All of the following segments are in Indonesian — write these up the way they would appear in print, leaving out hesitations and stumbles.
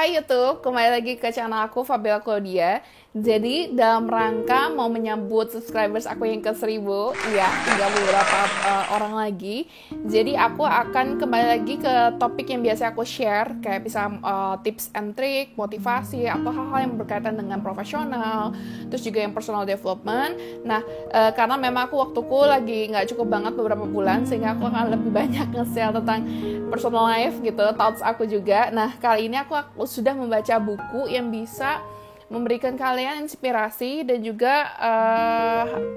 Hai YouTube, kembali lagi ke channel aku Fabiola Claudia. Jadi dalam rangka mau menyambut subscribers aku yang ke 1000, ya tinggal beberapa orang lagi. Jadi aku akan kembali lagi ke topik yang biasa aku share, kayak bisa tips and trick, motivasi, atau hal-hal yang berkaitan dengan profesional, terus juga yang personal development. Nah, karena memang waktuku lagi nggak cukup banget beberapa bulan, sehingga aku akan lebih banyak nge-share tentang personal life gitu, thoughts aku juga. Nah, kali ini aku sudah membaca buku yang bisa memberikan kalian inspirasi dan juga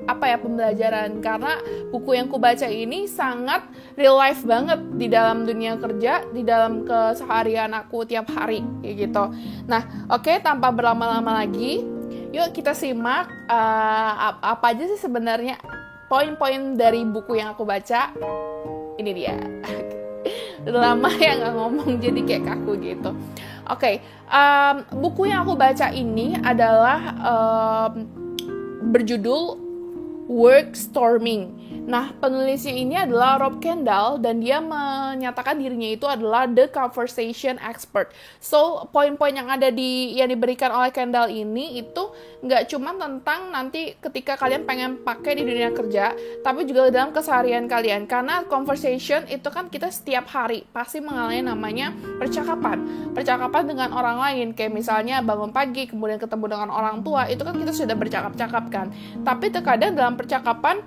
pembelajaran, karena buku yang ku baca ini sangat real life banget di dalam dunia kerja, di dalam keseharian aku tiap hari kayak gitu. Nah, oke, tanpa berlama-lama lagi, yuk kita simak apa aja sih sebenarnya poin-poin dari buku yang aku baca. Ini dia. Udah lama ya nggak ngomong, jadi kayak kaku gitu. Oke, buku yang aku baca ini adalah berjudul Workstorming. Nah, penulisnya ini adalah Rob Kendall dan dia menyatakan dirinya itu adalah the conversation expert. So, poin-poin yang yang diberikan oleh Kendall ini itu nggak cuma tentang nanti ketika kalian pengen pakai di dunia kerja, tapi juga dalam keseharian kalian. Karena conversation itu kan kita setiap hari pasti mengalami namanya percakapan dengan orang lain. Kayak misalnya bangun pagi, kemudian ketemu dengan orang tua, itu kan kita sudah bercakap-cakap kan. Tapi terkadang dalam percakapan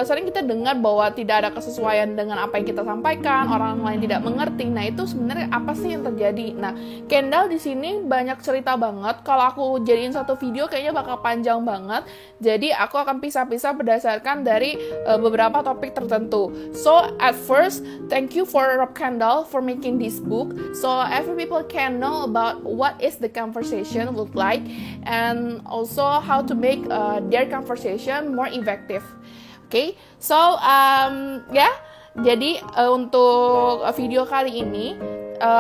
sering kita dengar bahwa tidak ada kesesuaian dengan apa yang kita sampaikan, orang lain tidak mengerti. Nah, itu sebenarnya apa sih yang terjadi? Nah, Kendall di sini banyak cerita banget. Kalau aku jadiin satu video kayaknya bakal panjang banget. Jadi aku akan pisah-pisah berdasarkan dari beberapa topik tertentu. So, at first, thank you for Rob Kendall for making this book. So, every people can know about what is the conversation look like and also how to make their conversation more effective. Oke, so jadi untuk video kali ini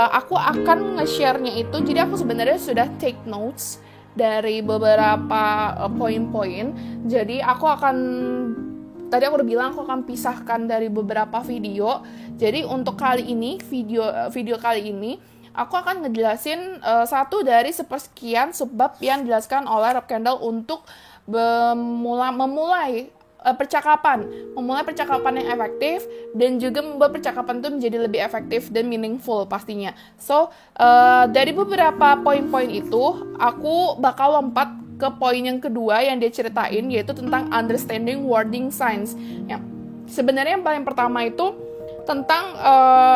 aku akan nge-share-nya itu. Jadi aku sebenarnya sudah take notes dari beberapa poin-poin. Jadi tadi aku udah bilang aku akan pisahkan dari beberapa video. Jadi untuk kali ini video kali ini aku akan ngejelasin satu dari sepersekian sebab yang dijelaskan oleh Rob Kendall untuk memulai percakapan yang efektif dan juga membuat percakapan itu menjadi lebih efektif dan meaningful pastinya. So, dari beberapa poin-poin itu, aku bakal lompat ke poin yang kedua yang dia ceritain, yaitu tentang understanding warning signs. Ya, sebenarnya yang paling pertama itu tentang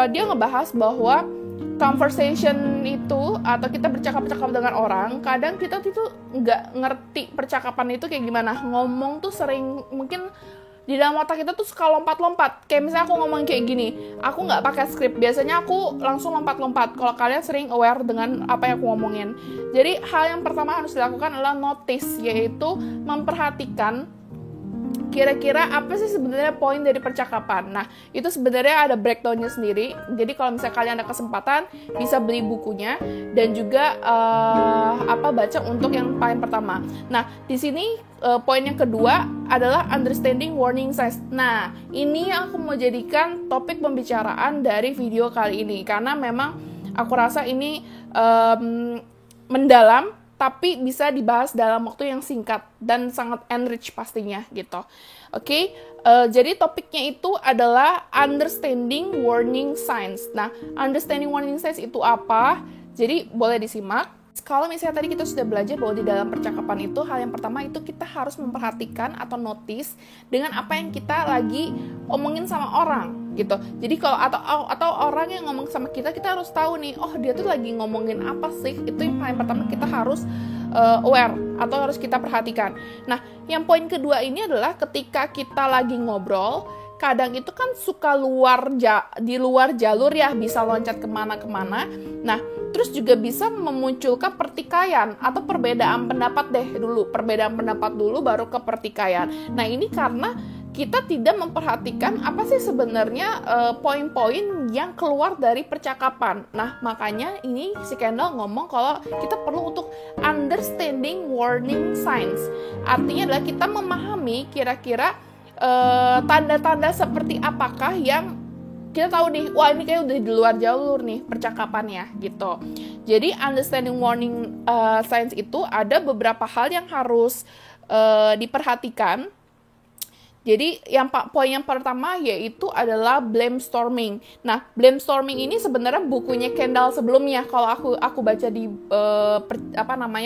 dia ngebahas bahwa conversation itu atau kita bercakap-cakap dengan orang, kadang kita tuh nggak ngerti percakapan itu kayak gimana. Ngomong tuh sering mungkin di dalam otak kita tuh suka lompat-lompat. Kayak misalnya aku ngomong kayak gini, aku nggak pakai skrip, biasanya aku langsung lompat-lompat. Kalau kalian sering aware dengan apa yang aku ngomongin, jadi hal yang pertama harus dilakukan adalah notice, yaitu memperhatikan kira-kira apa sih sebenarnya poin dari percakapan. Nah, itu sebenarnya ada breakdown-nya sendiri. Jadi kalau misalnya kalian ada kesempatan, bisa beli bukunya dan juga baca untuk yang paling pertama. Nah, di sini poin yang kedua adalah understanding warning signs. Nah, ini yang aku mau jadikan topik pembicaraan dari video kali ini karena memang aku rasa ini mendalam, tapi bisa dibahas dalam waktu yang singkat dan sangat enrich pastinya gitu. Oke, jadi topiknya itu adalah understanding warning signs. Nah, understanding warning signs itu apa? Jadi boleh disimak. Kalau misalnya tadi kita sudah belajar bahwa di dalam percakapan itu hal yang pertama itu kita harus memperhatikan atau notice dengan apa yang kita lagi omongin sama orang gitu. Jadi kalau atau orang yang ngomong sama kita harus tahu nih, oh dia tuh lagi ngomongin apa sih. Itu yang paling pertama kita harus aware atau harus kita perhatikan. Nah, yang poin kedua ini adalah ketika kita lagi ngobrol, kadang itu kan suka di luar jalur ya, bisa loncat kemana-kemana. Nah, terus juga bisa memunculkan pertikaian atau perbedaan pendapat Perbedaan pendapat dulu baru ke pertikaian. Nah, ini karena kita tidak memperhatikan apa sih sebenarnya poin-poin yang keluar dari percakapan. Nah, makanya ini si Kendall ngomong kalau kita perlu untuk understanding warning signs. Artinya adalah kita memahami kira-kira tanda-tanda seperti apakah yang kita tahu nih, wah ini kayak udah di luar jalur nih percakapannya gitu. Jadi understanding warning signs itu ada beberapa hal yang harus diperhatikan. Jadi poin yang pertama yaitu adalah blame storming. Nah, blame storming ini sebenarnya bukunya Kendall sebelumnya. Kalau aku baca di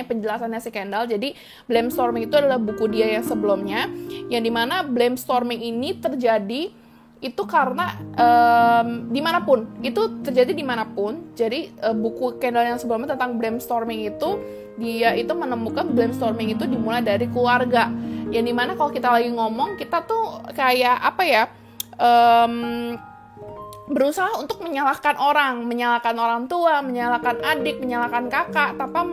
penjelasannya si Kendall. Jadi blame storming itu adalah buku dia yang sebelumnya, yang dimana blame storming ini terjadi itu karena dimanapun. Itu terjadi dimanapun. Jadi buku Kendall yang sebelumnya tentang blame storming itu, dia itu menemukan blame storming itu dimulai dari keluarga. Yang dimana kalau kita lagi ngomong, kita tuh kayak berusaha untuk menyalahkan orang tua, menyalahkan adik, menyalahkan kakak, tanpa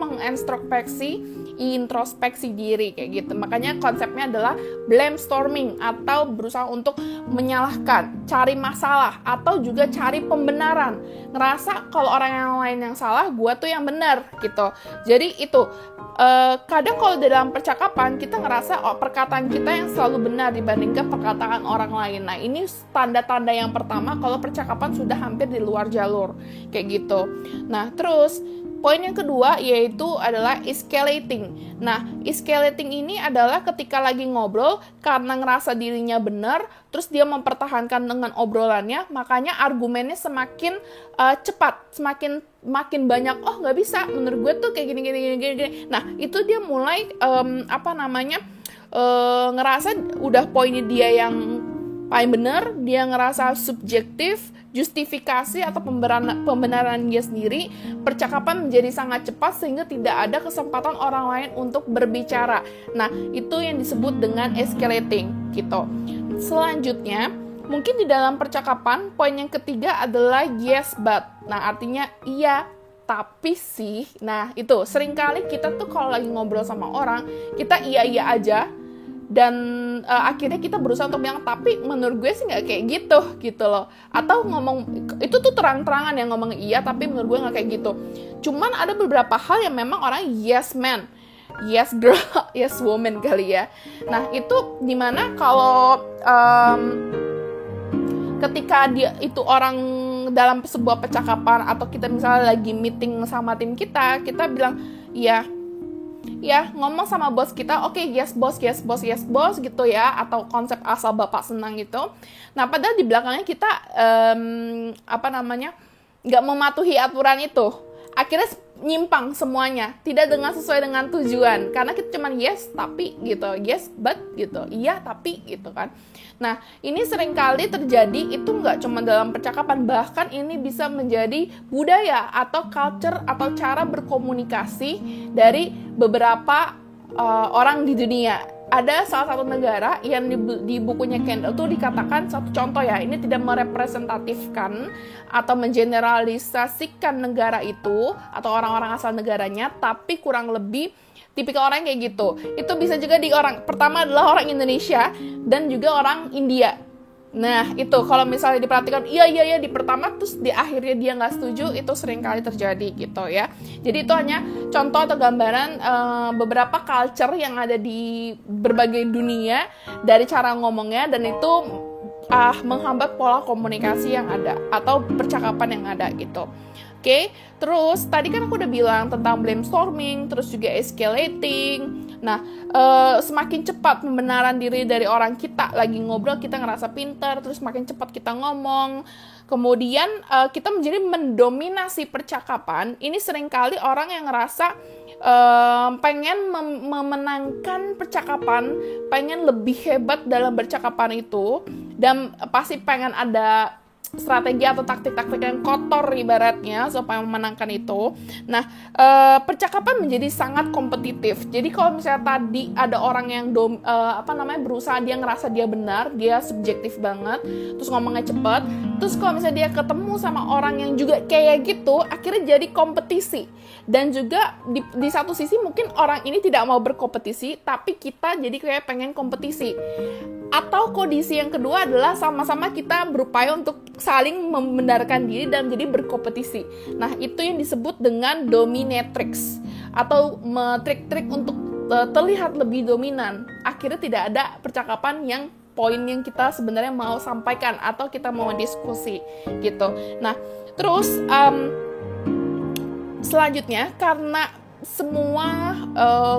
introspeksi diri kayak gitu. Makanya konsepnya adalah blame storming atau berusaha untuk menyalahkan, cari masalah atau juga cari pembenaran. Ngerasa kalau orang yang lain yang salah, gua tuh yang benar gitu. Jadi itu kadang kalau dalam percakapan kita ngerasa perkataan kita yang selalu benar dibandingkan perkataan orang lain. Nah, ini tanda-tanda yang pertama kalau percakapan sudah hampir di luar jalur kayak gitu. Nah, terus poin yang kedua yaitu adalah escalating. Nah, escalating ini adalah ketika lagi ngobrol karena ngerasa dirinya benar, terus dia mempertahankan dengan obrolannya, makanya argumennya semakin cepat, makin banyak. Oh, nggak bisa, menurut gue tuh kayak gini. Nah, itu dia mulai ngerasa udah poinnya dia yang paling benar, dia ngerasa subjektif, justifikasi atau pembenaran dia sendiri, percakapan menjadi sangat cepat sehingga tidak ada kesempatan orang lain untuk berbicara. Nah, itu yang disebut dengan escalating gitu. Selanjutnya, mungkin di dalam percakapan, poin yang ketiga adalah yes but. Nah, artinya iya tapi sih. Nah, itu seringkali kita tuh kalau lagi ngobrol sama orang, kita iya aja. Dan akhirnya kita berusaha untuk bilang, tapi menurut gue sih nggak kayak gitu loh. Atau ngomong, itu tuh terang-terangan yang ngomong iya, tapi menurut gue nggak kayak gitu. Cuman ada beberapa hal yang memang orang yes man, yes girl, yes woman kali ya. Nah, itu dimana kalau ketika dia itu orang dalam sebuah percakapan, atau kita misalnya lagi meeting sama tim kita bilang, ya ngomong sama bos kita, oke, yes bos gitu ya, atau konsep asal bapak senang gitu. Nah, padahal di belakangnya kita nggak mematuhi aturan itu, akhirnya nyimpang semuanya, tidak sesuai dengan tujuan, karena kita cuman yes tapi gitu, yes but gitu, iya tapi gitu kan. Nah, ini seringkali terjadi, itu nggak cuma dalam percakapan, bahkan ini bisa menjadi budaya atau culture atau cara berkomunikasi dari beberapa orang di dunia. Ada salah satu negara yang di bukunya Kendall tuh dikatakan satu contoh ya, ini tidak merepresentatifkan atau mengeneralisasikan negara itu atau orang-orang asal negaranya, tapi kurang lebih tipikal orang kayak gitu. Itu bisa juga pertama adalah orang Indonesia dan juga orang India. Nah, itu kalau misalnya diperhatikan, iya di pertama, terus di akhirnya dia nggak setuju, itu sering kali terjadi gitu ya. Jadi itu hanya contoh atau gambaran beberapa culture yang ada di berbagai dunia dari cara ngomongnya, dan itu menghambat pola komunikasi yang ada atau percakapan yang ada gitu. Oke, terus tadi kan aku udah bilang tentang blame storming, terus juga escalating. Nah, semakin cepat pembenaran diri dari orang kita lagi ngobrol, kita ngerasa pintar, terus semakin cepat kita ngomong. Kemudian kita menjadi mendominasi percakapan. Ini seringkali orang yang ngerasa pengen memenangkan percakapan, pengen lebih hebat dalam percakapan itu, dan pasti pengen ada strategi atau taktik-taktik yang kotor ibaratnya supaya memenangkan itu. Nah, percakapan menjadi sangat kompetitif. Jadi kalau misalnya tadi ada orang yang berusaha, dia ngerasa dia benar, dia subjektif banget, terus ngomongnya cepet, terus kalau misalnya dia ketemu sama orang yang juga kayak gitu, akhirnya jadi kompetisi. Dan juga di satu sisi mungkin orang ini tidak mau berkompetisi, tapi kita jadi kayak pengen kompetisi. Atau kondisi yang kedua adalah sama-sama kita berupaya untuk saling membenarkan diri dan jadi berkompetisi. Nah, itu yang disebut dengan dominatrix atau trik-trik untuk terlihat lebih dominan. Akhirnya tidak ada percakapan yang poin yang kita sebenarnya mau sampaikan atau kita mau diskusi gitu. Nah, terus selanjutnya, karena semua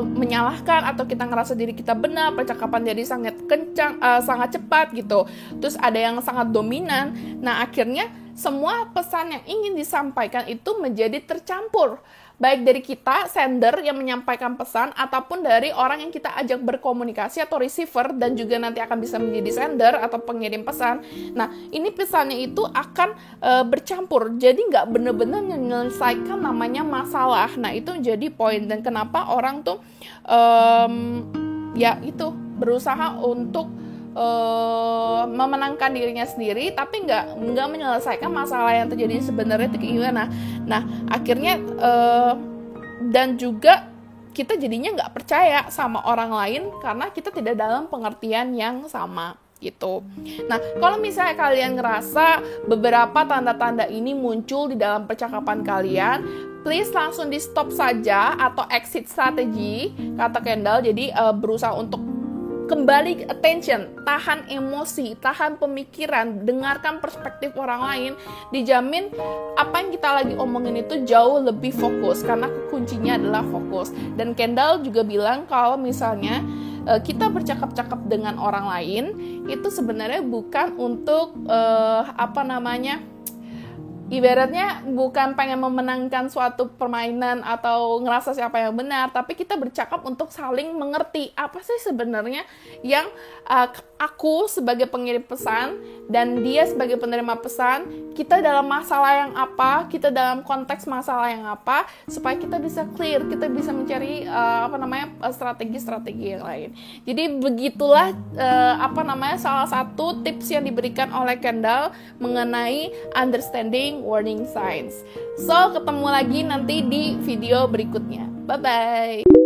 menyalahkan atau kita ngerasa diri kita benar, percakapan jadi sangat kencang, sangat cepat gitu. Terus ada yang sangat dominan. Nah, akhirnya semua pesan yang ingin disampaikan itu menjadi tercampur. Baik dari kita, sender yang menyampaikan pesan, ataupun dari orang yang kita ajak berkomunikasi atau receiver, dan juga nanti akan bisa menjadi sender atau pengirim pesan. Nah, ini pesannya itu akan bercampur, jadi nggak benar-benar menyelesaikan namanya masalah. Nah, itu jadi poin, dan kenapa orang tuh ya itu berusaha untuk memenangkan dirinya sendiri, tapi nggak menyelesaikan masalah yang terjadi sebenarnya itu gimana. Nah, akhirnya dan juga kita jadinya nggak percaya sama orang lain karena kita tidak dalam pengertian yang sama gitu. Nah, kalau misalnya kalian ngerasa beberapa tanda-tanda ini muncul di dalam percakapan kalian, please langsung di stop saja atau exit strategi, kata Kendall. Jadi berusaha untuk kembali attention, tahan emosi, tahan pemikiran, dengarkan perspektif orang lain, dijamin apa yang kita lagi omongin itu jauh lebih fokus, karena kuncinya adalah fokus. Dan Kendall juga bilang kalau misalnya kita bercakap-cakap dengan orang lain, itu sebenarnya bukan untuk ibaratnya bukan pengen memenangkan suatu permainan atau ngerasa siapa yang benar, tapi kita bercakap untuk saling mengerti apa sih sebenarnya yang aku sebagai pengirim pesan dan dia sebagai penerima pesan, kita dalam masalah yang apa, kita dalam konteks masalah yang apa, supaya kita bisa clear, kita bisa mencari strategi-strategi yang lain. Jadi begitulah salah satu tips yang diberikan oleh Kendall mengenai understanding warning signs. So, ketemu lagi nanti di video berikutnya. Bye-bye.